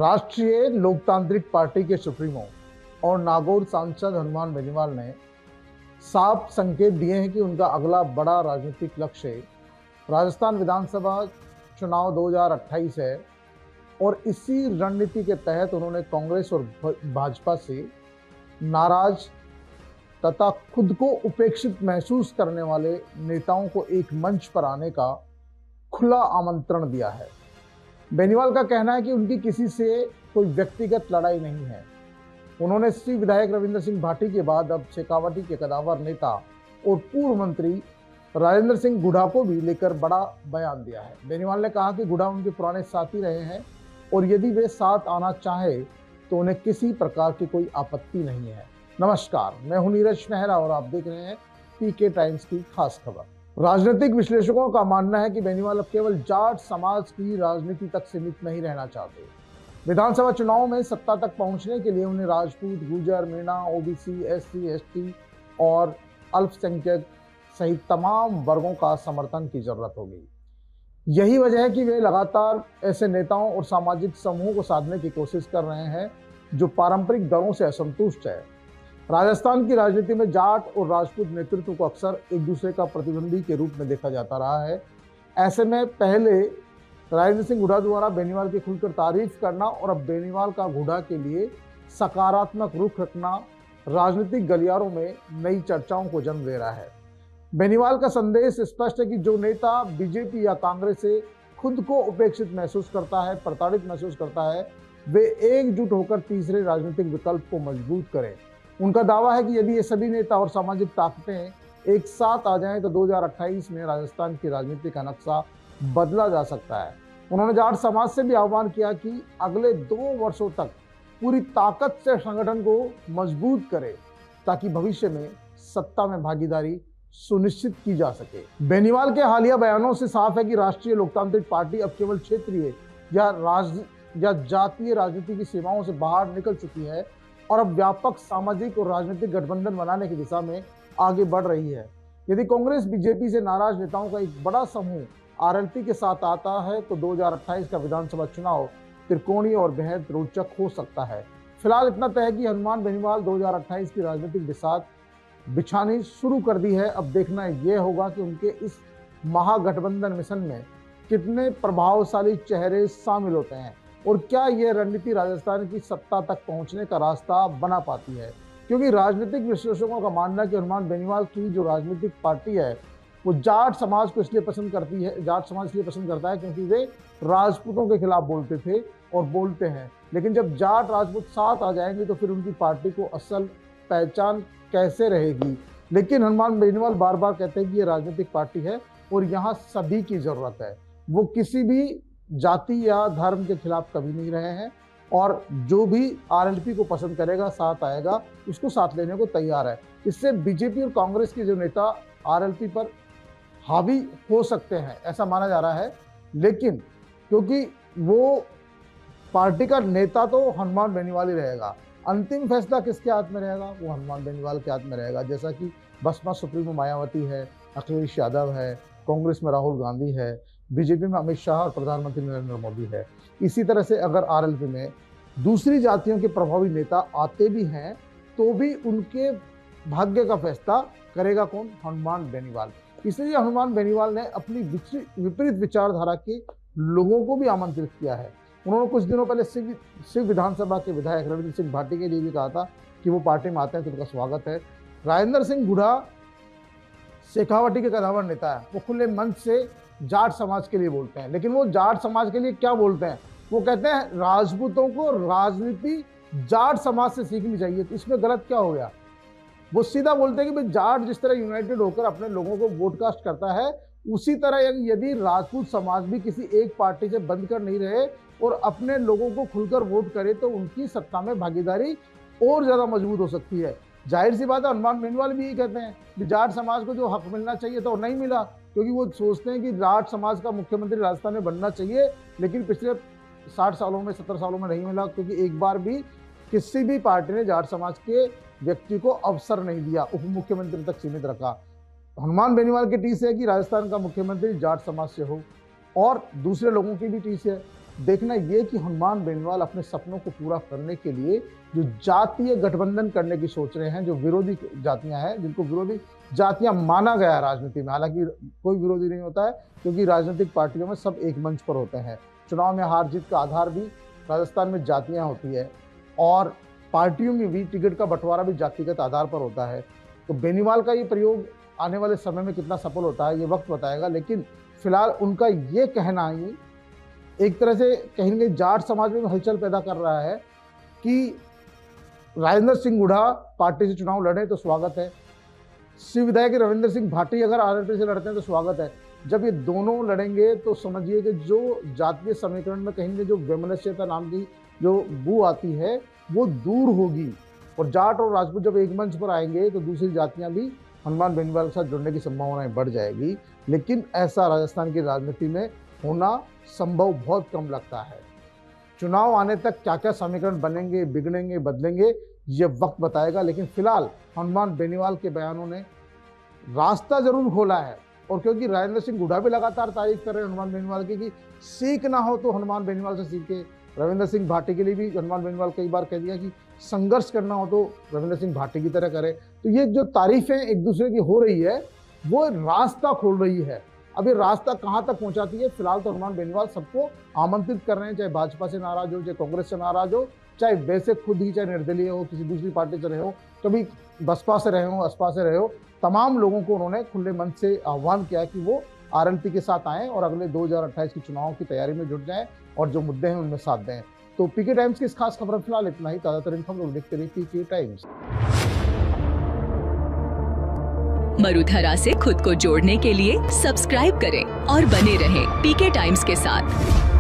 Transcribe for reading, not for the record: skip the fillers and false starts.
राष्ट्रीय लोकतांत्रिक पार्टी के सुप्रीमो और नागौर सांसद हनुमान बेनीवाल ने साफ संकेत दिए हैं कि उनका अगला बड़ा राजनीतिक लक्ष्य राजस्थान विधानसभा चुनाव 2028 है और इसी रणनीति के तहत उन्होंने कांग्रेस और भाजपा से नाराज तथा खुद को उपेक्षित महसूस करने वाले नेताओं को एक मंच पर आने का खुला आमंत्रण दिया है। बेनीवाल का कहना है कि उनकी किसी से कोई व्यक्तिगत लड़ाई नहीं है। उन्होंने श्री विधायक रविंद्र सिंह भाटी के बाद अब शेखावाटी के कदावर नेता और पूर्व मंत्री राजेंद्र सिंह गुढ़ा को भी लेकर बड़ा बयान दिया है। बेनीवाल ने कहा कि गुढ़ा उनके पुराने साथी रहे हैं और यदि वे साथ आना चाहे तो उन्हें किसी प्रकार की कोई आपत्ति नहीं है। नमस्कार, मैं हूं नीरज मेहरा और आप देख रहे हैं पीके टाइम्स की खास खबर। राजनीतिक विश्लेषकों का मानना है कि बेनीवाल अब केवल जाट समाज की राजनीति तक सीमित नहीं रहना चाहते। विधानसभा चुनाव में सत्ता तक पहुंचने के लिए उन्हें Rajput, Gurjar, Meena, OBC, SC, ST और अल्पसंख्यक सहित तमाम वर्गों का समर्थन की जरूरत होगी। यही वजह है कि वे लगातार ऐसे नेताओं और सामाजिक समूहों को साधने की कोशिश कर रहे हैं जो पारंपरिक दरों से असंतुष्ट है। राजस्थान की राजनीति में जाट और राजपूत नेतृत्व को अक्सर एक दूसरे का प्रतिद्वंदी के रूप में देखा जाता रहा है। ऐसे में पहले राजेंद्र सिंह गुढ़ा द्वारा बेनीवाल की खुलकर तारीफ करना और अब बेनीवाल का गुढ़ा के लिए सकारात्मक रुख रखना राजनीतिक गलियारों में नई चर्चाओं को जन्म दे रहा है। बेनीवाल का संदेश स्पष्ट है कि जो नेता बीजेपी या कांग्रेस से खुद को उपेक्षित महसूस करता है, प्रताड़ित महसूस करता है, वे एकजुट होकर तीसरे राजनीतिक विकल्प को मजबूत करें। उनका दावा है कि यदि ये सभी नेता और सामाजिक ताकतें एक साथ आ जाएं तो 2028 में राजस्थान की राजनीति का नक्शा बदला जा सकता है। उन्होंने जाट समाज से भी आह्वान किया कि अगले 2 वर्षों तक पूरी ताकत से संगठन को मजबूत करे ताकि भविष्य में सत्ता में भागीदारी सुनिश्चित की जा सके। बेनीवाल के हालिया बयानों से साफ है कि राष्ट्रीय लोकतांत्रिक पार्टी अब केवल क्षेत्रीय या जातीय राजनीति की सीमाओं से बाहर निकल चुकी है और अब व्यापक सामाजिक और राजनीतिक गठबंधन बनाने की दिशा में आगे बढ़ रही है। यदि कांग्रेस बीजेपी से नाराज नेताओं का एक बड़ा समूह आरएलपी के साथ आता है तो 2028 का विधानसभा चुनाव त्रिकोणीय और बेहद रोचक हो सकता है। फिलहाल इतना तय है कि हनुमान बेनीवाल 2028 की राजनीतिक दिशा बिछानी शुरू कर दी है। अब देखना यह होगा कि उनके इस महागठबंधन मिशन में कितने प्रभावशाली चेहरे शामिल होते हैं और क्या यह रणनीति राजस्थान की सत्ता तक पहुंचने का रास्ता बना पाती है। क्योंकि राजनीतिक विश्लेषकों का मानना है कि हनुमान बेनीवाल की जो राजनीतिक पार्टी है वो जाट समाज को इसलिए पसंद करती है, जाट समाज इसलिए पसंद करता है क्योंकि वे राजपूतों के खिलाफ बोलते थे और बोलते हैं। लेकिन जब जाट राजपूत साथ आ जाएंगे तो फिर उनकी पार्टी को असल पहचान कैसे रहेगी। लेकिन हनुमान बेनीवाल बार बार कहते हैं कि ये राजनीतिक पार्टी है और यहाँ सभी की जरूरत है। वो किसी भी जाति या धर्म के खिलाफ कभी नहीं रहे हैं और जो भी आरएलपी को पसंद करेगा, साथ आएगा, उसको साथ लेने को तैयार है। इससे बीजेपी और कांग्रेस के जो नेता आरएलपी पर हावी हो सकते हैं ऐसा माना जा रहा है। लेकिन क्योंकि वो पार्टी का नेता तो हनुमान बेनीवाल ही रहेगा, अंतिम फैसला किसके हाथ में रहेगा? वो हनुमान बेनीवाल के हाथ में रहेगा। जैसा कि बसपा सुप्रीमो मायावती है, अखिलेश यादव है, कांग्रेस में राहुल गांधी है, बीजेपी में अमित शाह और प्रधानमंत्री नरेंद्र मोदी है। इसी तरह से अगर आरएलपी में दूसरी जातियों के प्रभावी नेता आते भी हैं तो भी उनके भाग्य का फैसला करेगा कौन? हनुमान बेनीवाल। इसलिए हनुमान बेनीवाल ने अपनी विपरीत विचारधारा के लोगों को भी आमंत्रित किया है। उन्होंने कुछ दिनों पहले शिव विधानसभा के विधायक रविंद्र सिंह भाटी के लिए भी कहा था कि वो पार्टी में आते हैं तो उनका स्वागत है। राजेंद्र सिंह गुढ़ा शेखावाटी के कदावर नेता है, वो खुले मंच से जाट समाज के लिए बोलते हैं। लेकिन वो जाट समाज के लिए क्या बोलते हैं? वो कहते हैं राजपूतों को राजनीति जाट समाज से सीखनी चाहिए। तो इसमें गलत क्या हो गया? वो सीधा बोलते हैं कि भाई जाट जिस तरह यूनाइटेड होकर अपने लोगों को वोटकास्ट करता है उसी तरह यदि राजपूत समाज भी किसी एक पार्टी से बंद कर नहीं रहे और अपने लोगों को खुलकर वोट करे तो उनकी सत्ता में भागीदारी और ज्यादा मजबूत हो सकती है। जाहिर सी बात है, हनुमान बेनीवाल भी यही कहते हैं कि जाट समाज को जो हक मिलना चाहिए तो नहीं मिला, क्योंकि वो सोचते हैं कि जाट समाज का मुख्यमंत्री राजस्थान में बनना चाहिए। लेकिन पिछले 60 सालों में 70 सालों में नहीं मिला, क्योंकि एक बार भी किसी भी पार्टी ने जाट समाज के व्यक्ति को अवसर नहीं दिया, उप मुख्यमंत्री तक सीमित रखा। हनुमान बेनीवाल की टीस है कि राजस्थान का मुख्यमंत्री जाट समाज से हो और दूसरे लोगों की भी टीस है। देखना ये कि हनुमान बेनीवाल अपने सपनों को पूरा करने के लिए जो जातीय गठबंधन करने की सोच रहे हैं, जो विरोधी जातियां हैं, जिनको विरोधी जातियां माना गया है राजनीति में, हालांकि कोई विरोधी नहीं होता है क्योंकि राजनीतिक पार्टियों में सब एक मंच पर होते हैं। चुनाव में हार जीत का आधार भी राजस्थान में जातियां होती है और पार्टियों में भी टिकट का बंटवारा भी जातिगत आधार पर होता है। तो बेनीवाल का ये प्रयोग आने वाले समय में कितना सफल होता है ये वक्त बताएगा, लेकिन फिलहाल उनका ये कहना ही एक तरह से कहेंगे जाट समाज में हलचल पैदा कर रहा है कि राजेंद्र सिंह हुड्डा पार्टी से चुनाव लड़े तो स्वागत है, शिव विधायक रविंद्र सिंह भाटी अगर आरएलपी से लड़ते हैं तो स्वागत है। जब ये दोनों लड़ेंगे तो समझिए कि जो जातीय समीकरण में कहेंगे जो वैमनस्यता नाम की जो बू आती है वो दूर होगी और जाट और राजपूत जब एक मंच पर आएंगे तो दूसरी जातियां भी हनुमान बेनीवाल के साथ जुड़ने की संभावनाएं बढ़ जाएगी। लेकिन ऐसा राजस्थान की राजनीति में होना संभव बहुत कम लगता है। चुनाव आने तक क्या क्या समीकरण बनेंगे, बिगड़ेंगे, बदलेंगे ये वक्त बताएगा, लेकिन फिलहाल हनुमान बेनीवाल के बयानों ने रास्ता जरूर खोला है। और क्योंकि राजेंद्र सिंह हुड्डा भी लगातार तारीफ कर रहे हैं हनुमान बेनीवाल की कि सीख ना हो तो हनुमान बेनीवाल से सीखे, रविंद्र सिंह भाटी के लिए भी हनुमान बेनीवाल कई बार कह दिया कि संघर्ष करना हो तो रविंद्र सिंह भाटी की तरह करे। तो ये जो तारीफें एक दूसरे की हो रही है वो रास्ता खोल रही है। अब ये रास्ता कहाँ तक पहुंचाती है, फिलहाल तो हनुमान बेनीवाल सबको आमंत्रित कर रहे हैं, चाहे भाजपा से नाराज हो, चाहे कांग्रेस से नाराज हो, चाहे वैसे खुद ही चाहे निर्दलीय हो, किसी दूसरी पार्टी से रहे हो, कभी बसपा से रहे हो, असपा से रहे हो, तमाम लोगों को उन्होंने खुले मन से आह्वान किया कि वो आरएलपी के साथ आएं और अगले 2028 की चुनाव की तैयारी में जुट जाएं और जो मुद्दे हैं उनमें साथ दें। तो पीके टाइम्स की इस खास खबर फिलहाल इतना ही। ताज़ातरीन खबरों देखते रहिए पीके टाइम्स। मरुधरा से खुद को जोड़ने के लिए सब्सक्राइब करें और बने रहें पीके टाइम्स के साथ।